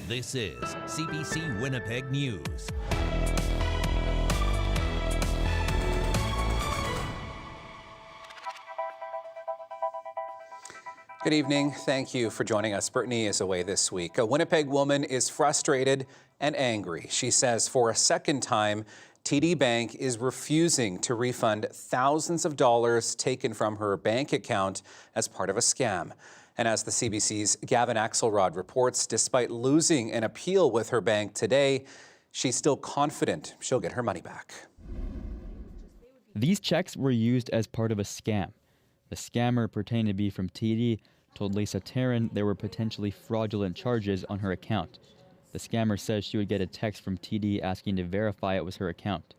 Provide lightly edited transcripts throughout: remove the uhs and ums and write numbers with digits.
This is CBC Winnipeg News. Good evening. Thank you for joining us. Brittany is away this week. A Winnipeg woman is frustrated and angry. She says for a second time, TD Bank is refusing to refund thousands of dollars taken from her bank account as part of a scam. And as the CBC's Gavin Axelrod reports, despite losing an appeal with her bank today, she's still confident she'll get her money back. These checks were used as part of a scam. The scammer, pretending to be from TD, told Lisa Taryn there were potentially fraudulent charges on her account. The scammer says she would get a text from TD asking to verify it was her account.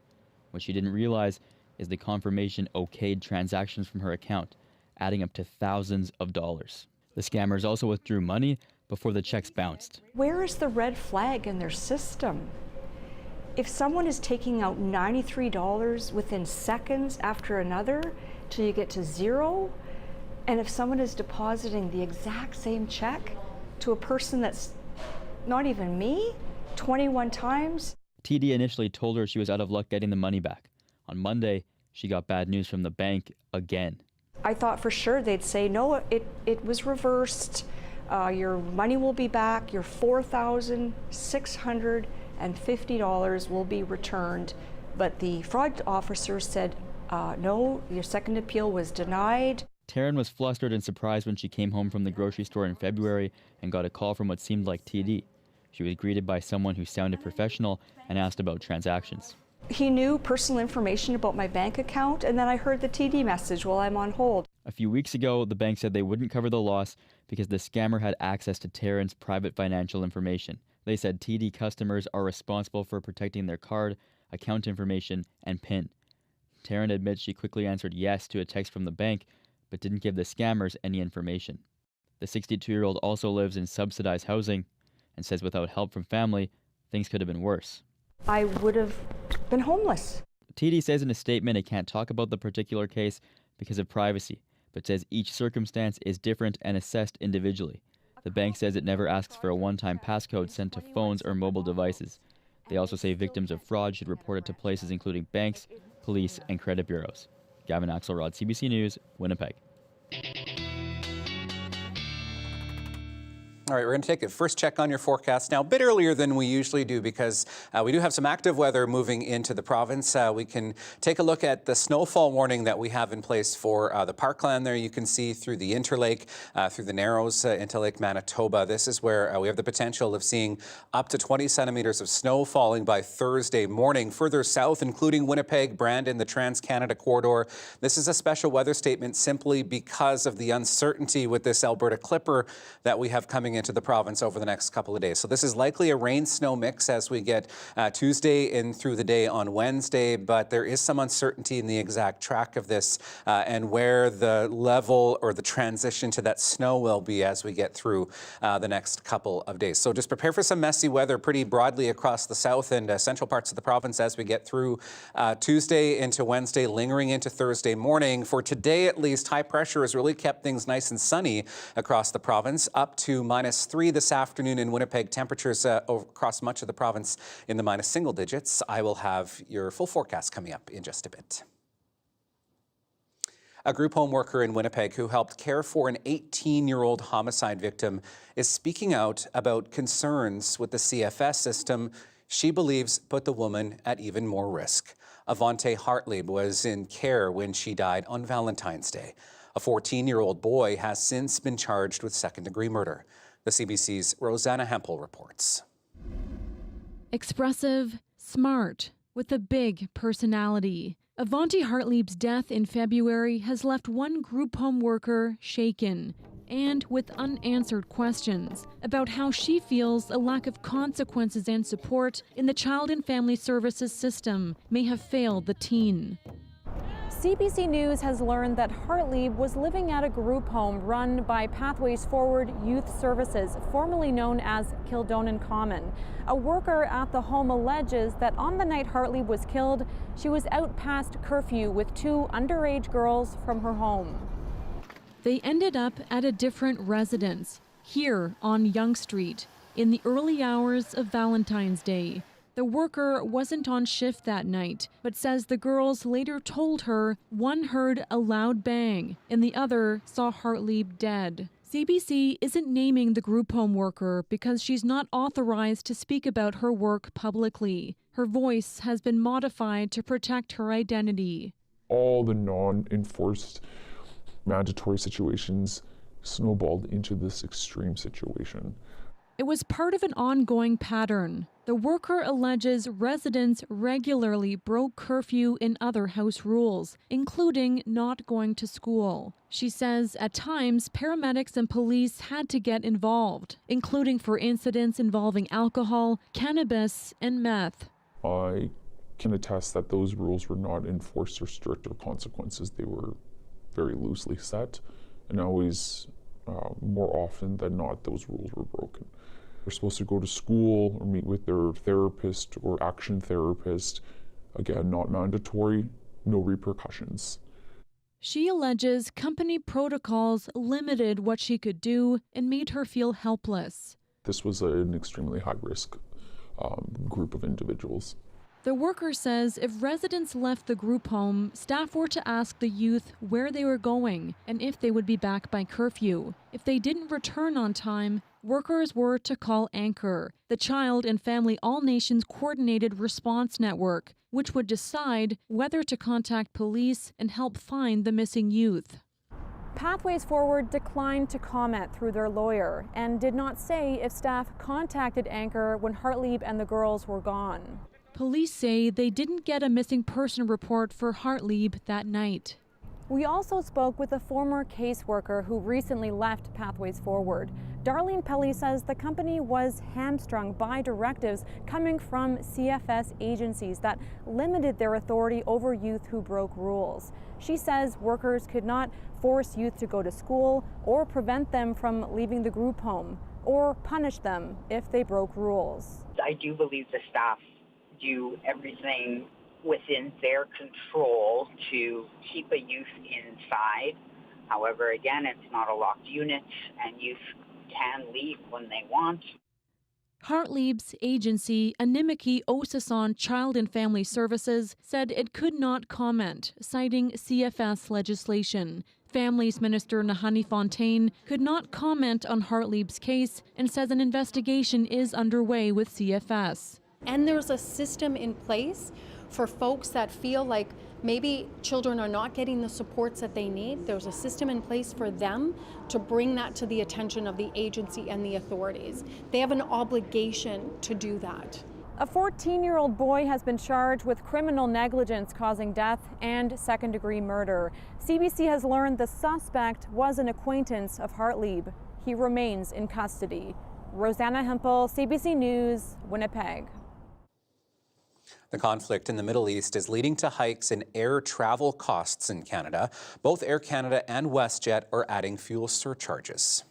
What she didn't realize is the confirmation okayed transactions from her account, adding up to thousands of dollars. The scammers also withdrew money before the checks bounced. Where is the red flag in their system? If someone is taking out $93 within seconds after another till you get to zero, and if someone is depositing the exact same check to a person that's not even me, 21 times. TD initially told her she was out of luck getting the money back. On Monday, she got bad news from the bank again. I thought for sure they'd say, no, it was reversed. Your money will be back. Your $4,650 will be returned. But the fraud officer said, no, your second appeal was denied. Taryn was flustered and surprised when she came home from the grocery store in February and got a call from what seemed like TD. She was greeted by someone who sounded professional and asked about transactions. He knew personal information about my bank account, and then I heard the TD message while I'm on hold. A few weeks ago, the bank said they wouldn't cover the loss because the scammer had access to Taryn's private financial information. They said TD customers are responsible for protecting their card, account information, and PIN. Taryn admits she quickly answered yes to a text from the bank, but didn't give the scammers any information. The 62-year-old also lives in subsidized housing and says without help from family, things could have been worse. I would have been homeless. TD says in a statement it can't talk about the particular case because of privacy, but says each circumstance is different and assessed individually. The bank says it never asks for a one-time passcode sent to phones or mobile devices. They also say victims of fraud should report it to places including banks, police, and credit bureaus. Gavin Axelrod, CBC News, Winnipeg. All right, we're going to take a first check on your forecast now, a bit earlier than we usually do because we do have some active weather moving into the province. We can take a look at the snowfall warning that we have in place for the parkland there. You can see through the Interlake, through the Narrows into Lake Manitoba. This is where we have the potential of seeing up to 20 centimeters of snow falling by Thursday morning. Further south, including Winnipeg, Brandon, the Trans-Canada corridor, this is a special weather statement simply because of the uncertainty with this Alberta Clipper that we have coming into the province over the next couple of days. So this is likely a rain-snow mix as we get Tuesday and through the day on Wednesday, but there is some uncertainty in the exact track of this and where the level or the transition to that snow will be as we get through the next couple of days. So just prepare for some messy weather pretty broadly across the south and central parts of the province as we get through Tuesday into Wednesday, lingering into Thursday morning. For today, at least, high pressure has really kept things nice and sunny across the province, up to -3 this afternoon in Winnipeg. Temperatures across much of the province in the minus single digits. I will have your full forecast coming up in just a bit. A group home worker in Winnipeg who helped care for an 18-year-old homicide victim is speaking out about concerns with the CFS system she believes put the woman at even more risk. Avante Hartlieb was in care when she died on Valentine's Day. A 14-year-old boy has since been charged with second-degree murder. The CBC's Rosanna Hempel reports. Expressive, smart, with a big personality. Avante Hartlieb's death in February has left one group home worker shaken and with unanswered questions about how she feels a lack of consequences and support in the Child and Family Services system may have failed the teen. CBC News has learned that Hartlieb was living at a group home run by Pathways Forward Youth Services, formerly known as Kildonan Common. A worker at the home alleges that on the night Hartlieb was killed, she was out past curfew with two underage girls from her home. They ended up at a different residence, here on Yonge Street. in the early hours of Valentine's Day. The worker wasn't on shift that night, but says the girls later told her one heard a loud bang and the other saw Hartlieb dead. CBC isn't naming the group home worker because she's not authorized to speak about her work publicly. Her voice has been modified to protect her identity. All the non-enforced mandatory situations snowballed into this extreme situation. It was part of an ongoing pattern. The worker alleges residents regularly broke curfew and other house rules, including not going to school. She says at times paramedics and police had to get involved, including for incidents involving alcohol, cannabis, and meth. I can attest that those rules were not enforced or strict or consequences. They were very loosely set, and always, more often than not, those rules were broken. They're supposed to go to school or meet with their therapist or action therapist. Again, not mandatory, no repercussions. She alleges company protocols limited what she could do and made her feel helpless. This was an extremely high-risk group of individuals. The worker says if residents left the group home, staff were to ask the youth where they were going and if they would be back by curfew. If they didn't return on time, workers were to call Anchor, the Child and Family All Nations Coordinated Response Network, which would decide whether to contact police and help find the missing youth. Pathways Forward declined to comment through their lawyer and did not say if staff contacted Anchor when Hartlieb and the girls were gone. Police say they didn't get a missing person report for Hartlieb that night. We also spoke with a former caseworker who recently left Pathways Forward. Darlene Pelly says the company was hamstrung by directives coming from CFS agencies that limited their authority over youth who broke rules. She says workers could not force youth to go to school or prevent them from leaving the group home or punish them if they broke rules. I do believe the staff do everything within their control to keep a youth inside. However, again, it's not a locked unit and youth can leave when they want. Hartlieb's agency, Animiki Osasan Child and Family Services, said it could not comment, citing CFS legislation. Families Minister Nahani Fontaine could not comment on Hartlieb's case and says an investigation is underway with CFS. And there's a system in place for folks that feel like maybe children are not getting the supports that they need. There's a system in place for them to bring that to the attention of the agency and the authorities. They have an obligation to do that. A 14-year-old boy has been charged with criminal negligence causing death and second-degree murder. CBC has learned the suspect was an acquaintance of Hartlieb. He remains in custody. Rosanna Hempel, CBC News, Winnipeg. The conflict in the Middle East is leading to hikes in air travel costs in Canada. Both Air Canada and WestJet are adding fuel surcharges.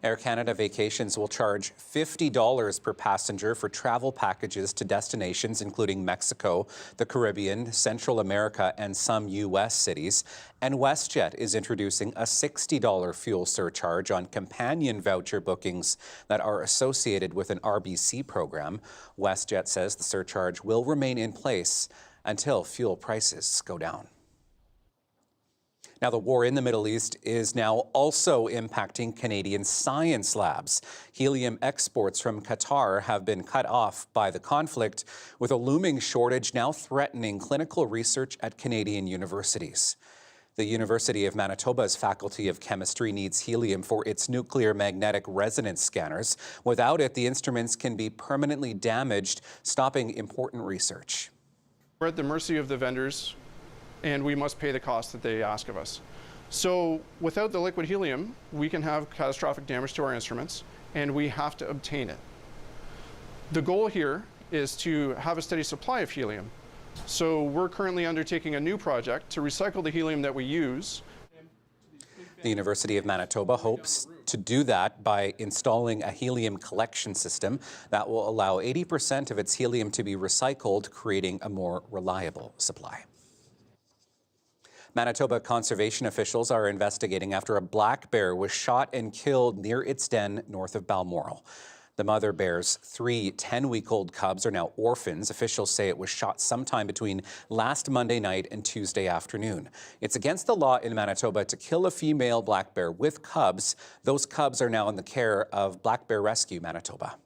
Air Canada Vacations will charge $50 per passenger for travel packages to destinations including Mexico, the Caribbean, Central America, and some U.S. cities. And WestJet is introducing a $60 fuel surcharge on companion voucher bookings that are associated with an RBC program. WestJet says the surcharge will remain in place until fuel prices go down. Now, the war in the Middle East is now also impacting Canadian science labs. Helium exports from Qatar have been cut off by the conflict, with a looming shortage now threatening clinical research at Canadian universities. The University of Manitoba's Faculty of Chemistry needs helium for its nuclear magnetic resonance scanners. Without it, the instruments can be permanently damaged, stopping important research. We're at the mercy of the vendors, and we must pay the cost that they ask of us. So without the liquid helium, we can have catastrophic damage to our instruments, and we have to obtain it. The goal here is to have a steady supply of helium. So we're currently undertaking a new project to recycle the helium that we use. The University of Manitoba hopes to do that by installing a helium collection system that will allow 80% of its helium to be recycled, creating a more reliable supply. Manitoba conservation officials are investigating after a black bear was shot and killed near its den north of Balmoral. The mother bear's 3 10-week-old cubs are now orphans. Officials say it was shot sometime between last Monday night and Tuesday afternoon. It's against the law in Manitoba to kill a female black bear with cubs. Those cubs are now in the care of Black Bear Rescue Manitoba.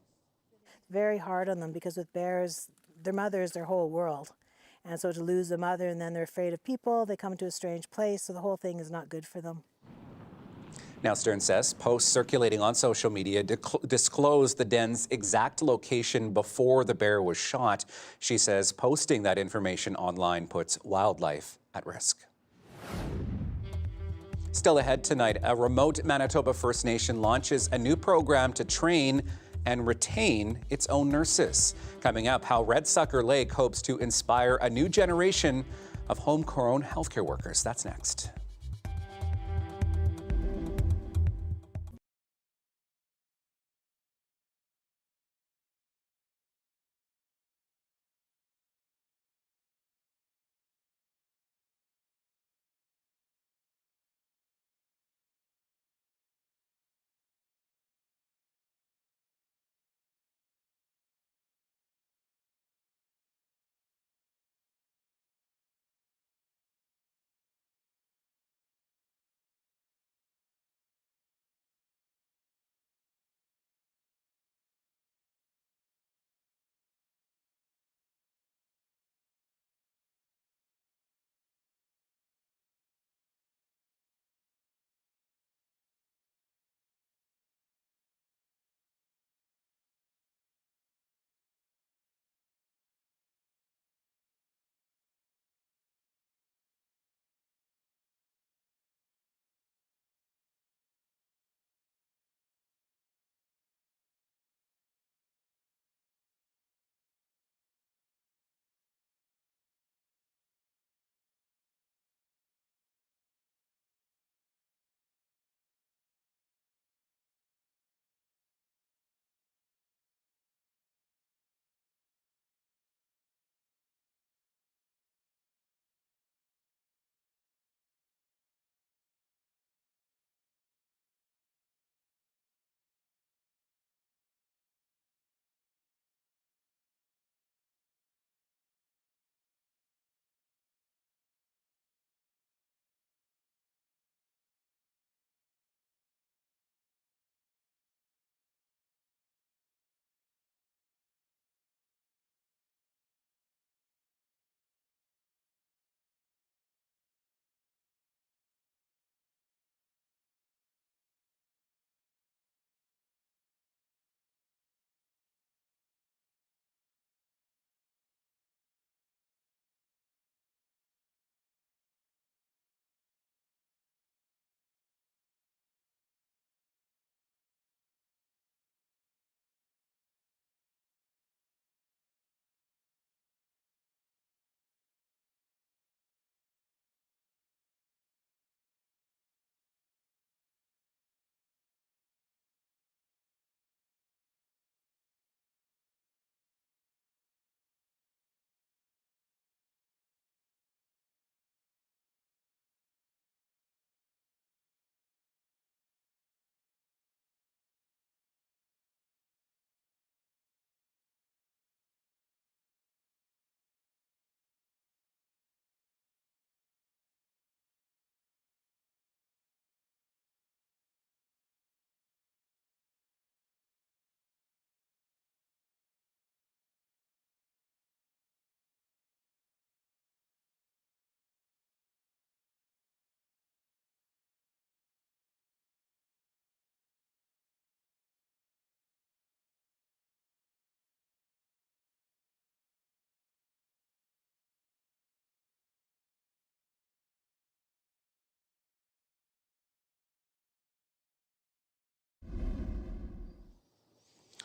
Very hard on them because with bears, their mother is their whole world. And so to lose a mother and then they're afraid of people, they come to a strange place, so the whole thing is not good for them. Now, Stern says posts circulating on social media disclose the den's exact location before the bear was shot. She says posting that information online puts wildlife at risk. Still ahead tonight, a remote Manitoba First Nation launches a new program to train and retain its own nurses. Coming up, how Red Sucker Lake hopes to inspire a new generation of homegrown healthcare workers. That's next.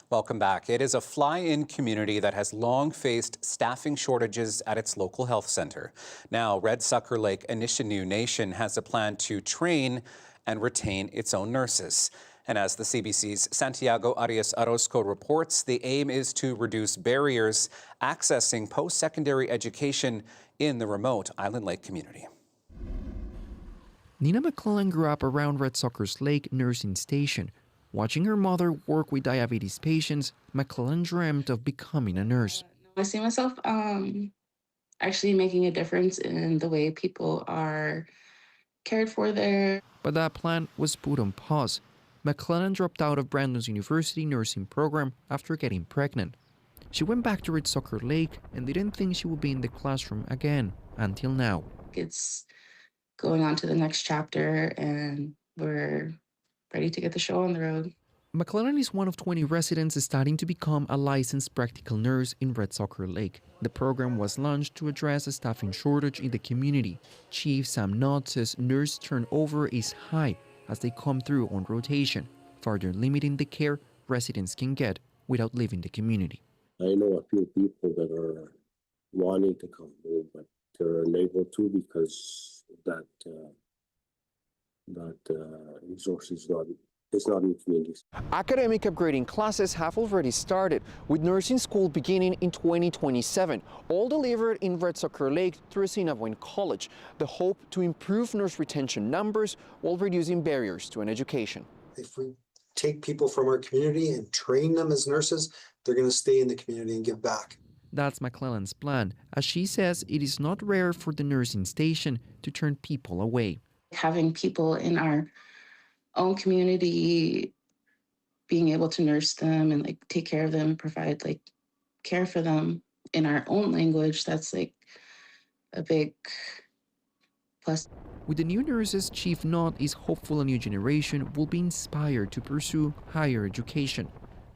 Welcome back. It is a fly-in community that has long faced staffing shortages at its local health centre. Now, Red Sucker Lake Anishinaabe Nation has a plan to train and retain its own nurses. And as the CBC's Santiago Arias Orozco reports, the aim is to reduce barriers accessing post-secondary education in the remote Island Lake community. Nina McClellan grew up around Red Suckers Lake nursing station. Watching her mother work with diabetes patients, McClellan dreamt of becoming a nurse. I see myself actually making a difference in the way people are cared for there. But that plan was put on pause. McClellan dropped out of Brandon's University nursing program after getting pregnant. She went back to Red Sucker Lake and didn't think she would be in the classroom again until now. It's going on to the next chapter, and we're ready to get the show on the road. McClellan is one of 20 residents starting to become a licensed practical nurse in Red Sucker Lake. The program was launched to address a staffing shortage in the community. Chief Sam Knott says nurse turnover is high as they come through on rotation, further limiting the care residents can get without leaving the community. I know a few people that are wanting to come home, but they're unable to because that resource is not in communities. Academic upgrading classes have already started, with nursing school beginning in 2027, all delivered in Red Sucker Lake through Assiniboine College. The hope to improve nurse retention numbers while reducing barriers to an education. If we take people from our community and train them as nurses, they're going to stay in the community and give back. That's McClellan's plan, as she says it is not rare for the nursing station to turn people away. Having people in our own community being able to nurse them and take care of them, provide care for them in our own language, that's a big plus. With the new nurses, Chief Knott is hopeful a new generation will be inspired to pursue higher education,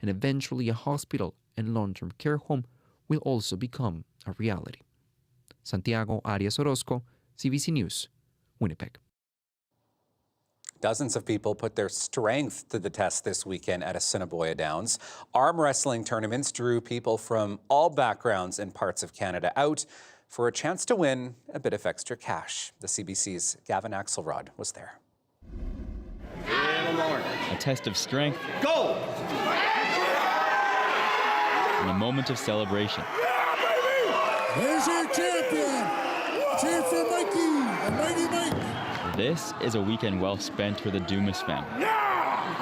and eventually a hospital and long-term care home will also become a reality. Santiago Arias Orozco, CBC News, Winnipeg. Dozens of people put their strength to the test this weekend at Assiniboia Downs. Arm wrestling tournaments drew people from all backgrounds and parts of Canada out for a chance to win a bit of extra cash. The CBC's Gavin Axelrod was there. A test of strength. Go! And a moment of celebration. There's your champion! Cheer for Mikey and Mighty Mike! This is a weekend well spent for the Dumas family.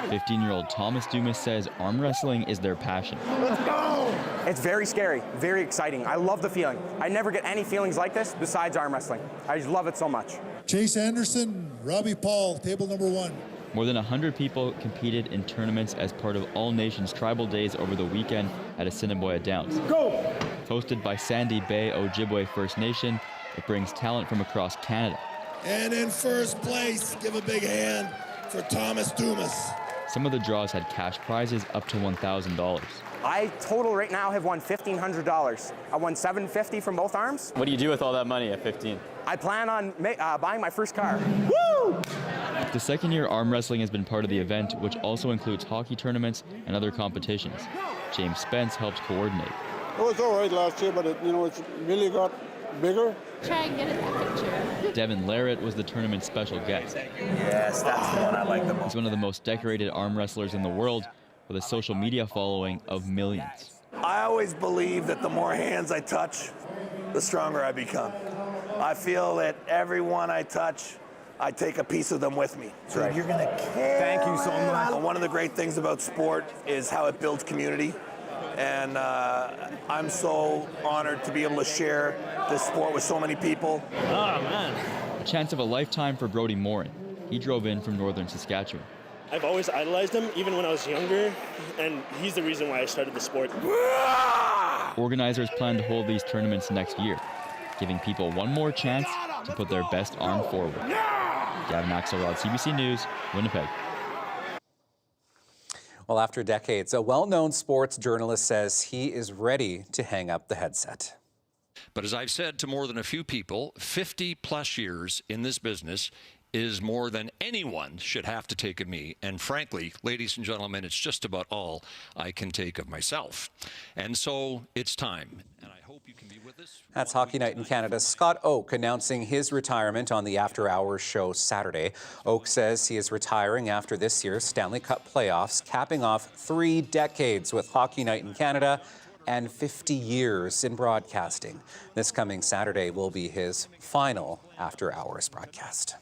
15-year-old Thomas Dumas says arm wrestling is their passion. Let's go! It's very scary, very exciting. I love the feeling. I never get any feelings like this besides arm wrestling. I just love it so much. Chase Anderson, Robbie Paul, table number 1. More than 100 people competed in tournaments as part of All Nations Tribal Days over the weekend at Assiniboia Downs. Go! Hosted by Sandy Bay Ojibwe First Nation, it brings talent from across Canada. And in first place, give a big hand for Thomas Dumas. Some of the draws had cash prizes up to $1,000. I total right now have won $1,500. I won $750 from both arms. What do you do with all that money at 15? I plan on buying my first car. Woo! The second year arm wrestling has been part of the event, which also includes hockey tournaments and other competitions. James Spence helped coordinate. It was all right last year, but it's really got bigger. Try and get it that picture. Devin Larrett was the tournament's special guest. Yes, that's the one I like the most. He's one of the most decorated arm wrestlers in the world, with a social media following of millions. I always believe that the more hands I touch, the stronger I become. I feel that everyone I touch, I take a piece of them with me. So you're gonna kill. Thank you so much. One of the great things about sport is how it builds community. And I'm so honored to be able to share this sport with so many people. Oh, man. A chance of a lifetime for Brody Morin. He drove in from northern Saskatchewan. I've always idolized him, even when I was younger, and he's the reason why I started the sport. Organizers plan to hold these tournaments next year, giving people one more chance to put their best arm forward. Gavin Axelrod, CBC News, Winnipeg. Well, after decades, a well-known sports journalist says he is ready to hang up the headset. But as I've said to more than a few people, 50 plus years in this business is more than anyone should have to take of me. And frankly, ladies and gentlemen, it's just about all I can take of myself. And so it's time. And I hope you can be with us. That's Hockey Night in Canada's Scott Oake announcing his retirement on the After Hours show Saturday. Oake says he is retiring after this year's Stanley Cup playoffs, capping off 3 decades with Hockey Night in Canada and 50 years in broadcasting. This coming Saturday will be his final After Hours broadcast.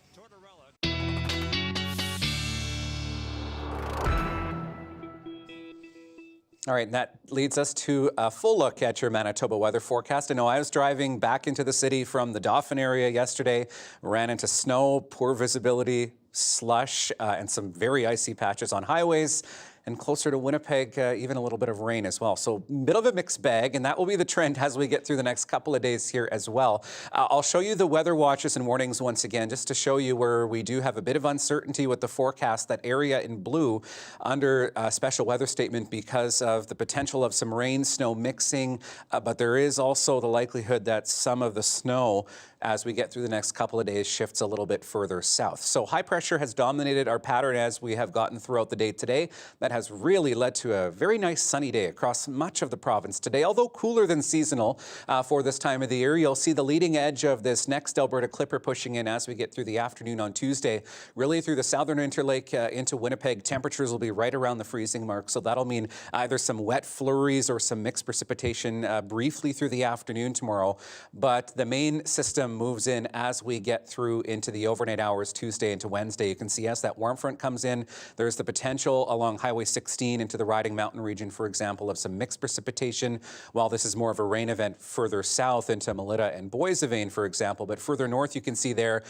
All right, and that leads us to a full look at your Manitoba weather forecast. I know I was driving back into the city from the Dauphin area yesterday, ran into snow, poor visibility, slush, and some very icy patches on highways. And closer to Winnipeg, even a little bit of rain as well. So bit of a mixed bag, and that will be the trend as we get through the next couple of days here as well. I'll show you the weather watches and warnings once again, just to show you where we do have a bit of uncertainty with the forecast. That area in blue under a special weather statement because of the potential of some rain, snow mixing, but there is also the likelihood that some of the snow as we get through the next couple of days shifts a little bit further south. So high pressure has dominated our pattern as we have gotten throughout the day today. That has really led to a very nice sunny day across much of the province today, although cooler than seasonal for this time of the year. You'll see the leading edge of this next Alberta Clipper pushing in as we get through the afternoon on Tuesday. Really through the southern Interlake into Winnipeg, temperatures will be right around the freezing mark. So that'll mean either some wet flurries or some mixed precipitation briefly through the afternoon tomorrow. But the main system moves in as we get through into the overnight hours Tuesday into Wednesday. You can see as that warm front comes in, there's the potential along Highway 16 into the Riding Mountain region, for example, of some mixed precipitation, while this is more of a rain event further south into Melita and Boissevain, for example. But further north, you can see there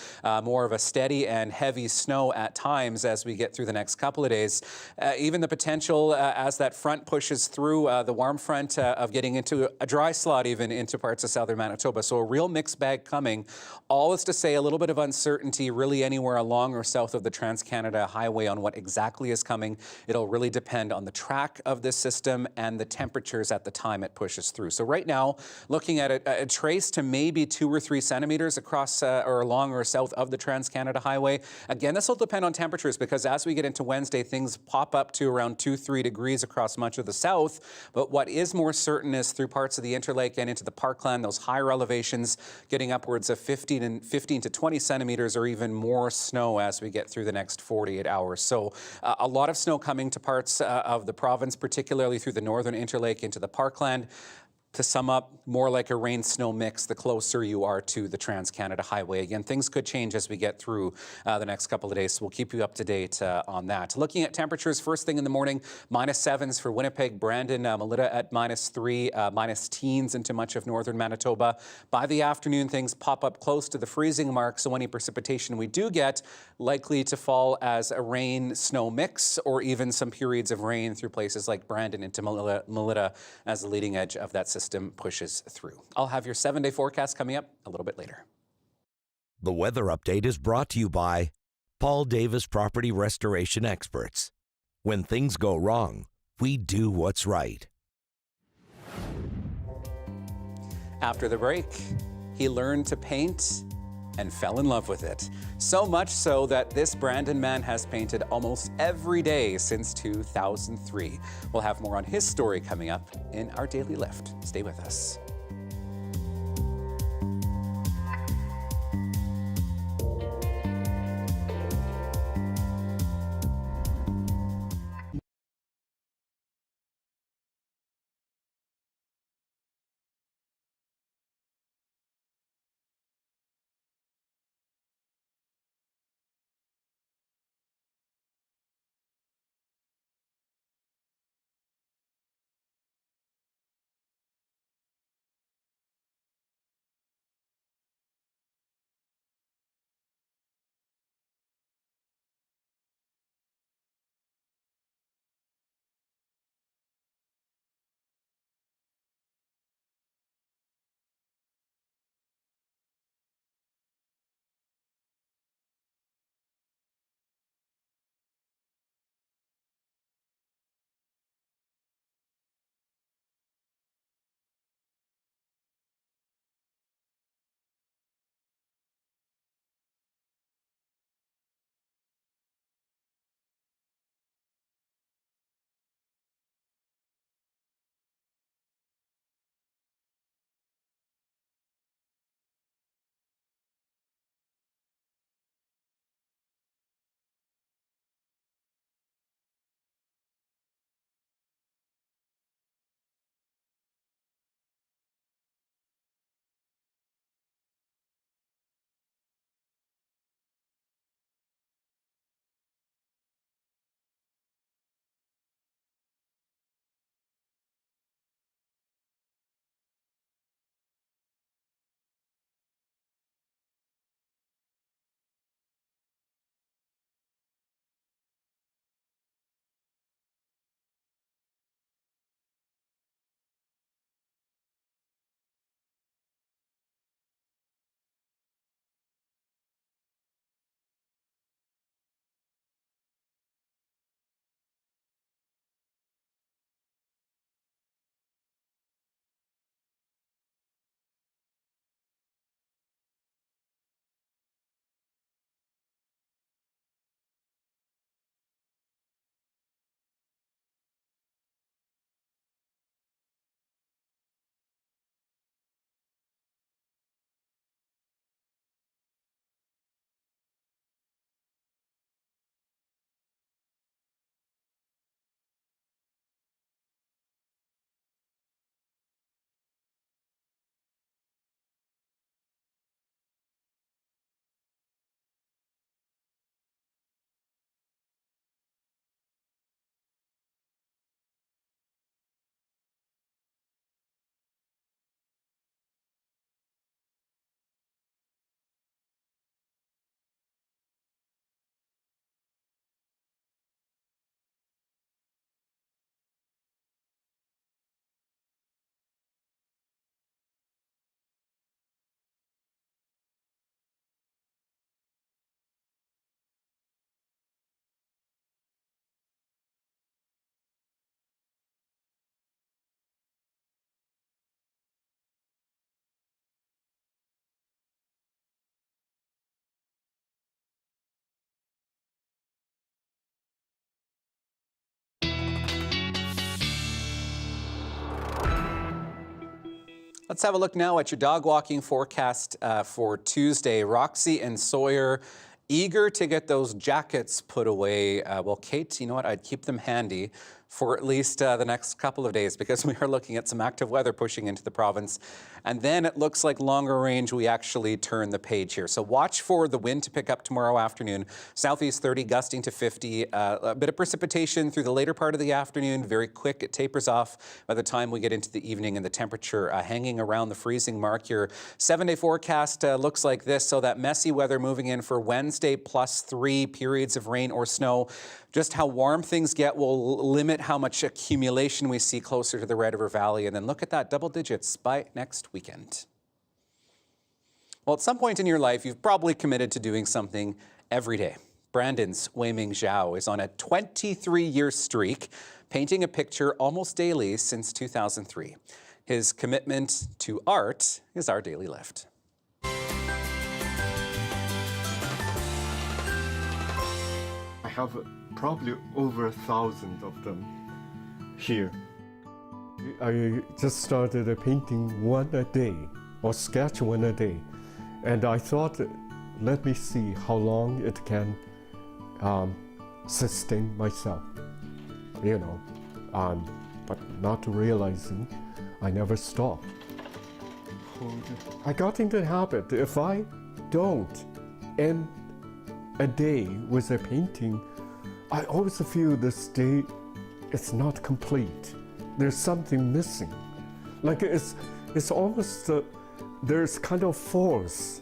more of a steady and heavy snow at times as we get through the next couple of days. Even the potential as that front pushes through the warm front of getting into a dry slot even into parts of southern Manitoba. So a real mixed bag coming. All is to say a little bit of uncertainty really anywhere along or south of the Trans-Canada Highway on what exactly is coming. It'll really depend on the track of this system and the temperatures at the time it pushes through. So right now, looking at a trace to maybe 2 or 3 centimeters across or along or south of the Trans-Canada Highway. Again, this will depend on temperatures because as we get into Wednesday, things pop up to around 2-3 degrees across much of the south. But what is more certain is through parts of the Interlake and into the Parkland, those higher elevations getting upwards of 15 to 20 centimeters or even more snow as we get through the next 48 hours. So a lot of snow coming to parts of the province, particularly through the northern Interlake into the Parkland. To sum up, more like a rain-snow mix the closer you are to the Trans-Canada Highway. Again, things could change as we get through the next couple of days, so we'll keep you up to date on that. Looking at temperatures, first thing in the morning, -7s for Winnipeg, Brandon, Melita at -3, minus teens into much of northern Manitoba. By the afternoon, things pop up close to the freezing mark, so any precipitation we do get likely to fall as a rain-snow mix or even some periods of rain through places like Brandon into Melita as the leading edge of that system pushes through. I'll have your 7-day forecast coming up a little bit later. The weather update is brought to you by Paul Davis Property Restoration Experts. When things go wrong, we do what's right. After the break, he learned to paint and fell in love with it. So much so that this Brandon man has painted almost every day since 2003. We'll have more on his story coming up in our Daily Lift. Stay with us. Let's have a look now at your dog walking forecast for Tuesday. Roxy and Sawyer eager to get those jackets put away. Well, Kate, you know what? I'd keep them handy for at least the next couple of days because we are looking at some active weather pushing into the province. And then it looks like longer range, we actually turn the page here. So watch for the wind to pick up tomorrow afternoon. Southeast 30, gusting to 50. A bit of precipitation through the later part of the afternoon. Very quick, it tapers off by the time we get into the evening, and the temperature hanging around the freezing mark. Your 7-day forecast looks like this. So that messy weather moving in for Wednesday, +3 periods of rain or snow. Just how warm things get will limit how much accumulation we see closer to the Red River Valley. And then look at that, double digits by next weekend. Well, at some point in your life, you've probably committed to doing something every day. Brandon's Wei-Ming Zhao is on a 23-year streak, painting a picture almost daily since 2003. His commitment to art is our daily lift. I have probably over 1,000 of them here. I just started painting one a day, or sketch one a day. And I thought, let me see how long it can sustain myself, you know. But not realizing I never stop. I got into the habit, if I don't end a day with a painting, I always feel this day is not complete. There's something missing. Like it's almost, there's kind of force.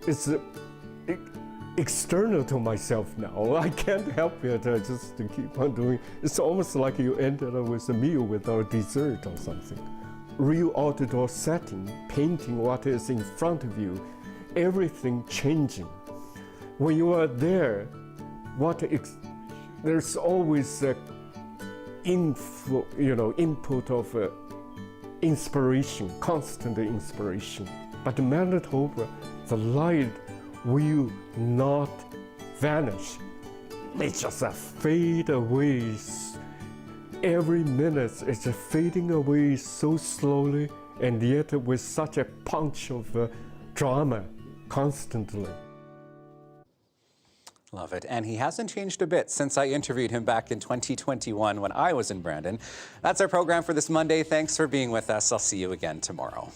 It's external to myself now. I can't help it, just to keep on doing. It's almost like you ended up with a meal without dessert or something. Real outdoor setting, painting what is in front of you, everything changing. When you are there, there's always a input of inspiration, constant inspiration. But in Manitoba, the light will not vanish. It just fade away. Every minute it's just fading away so slowly, and yet with such a punch of drama constantly. Love it. And he hasn't changed a bit since I interviewed him back in 2021 when I was in Brandon. That's our program for this Monday. Thanks for being with us. I'll see you again tomorrow.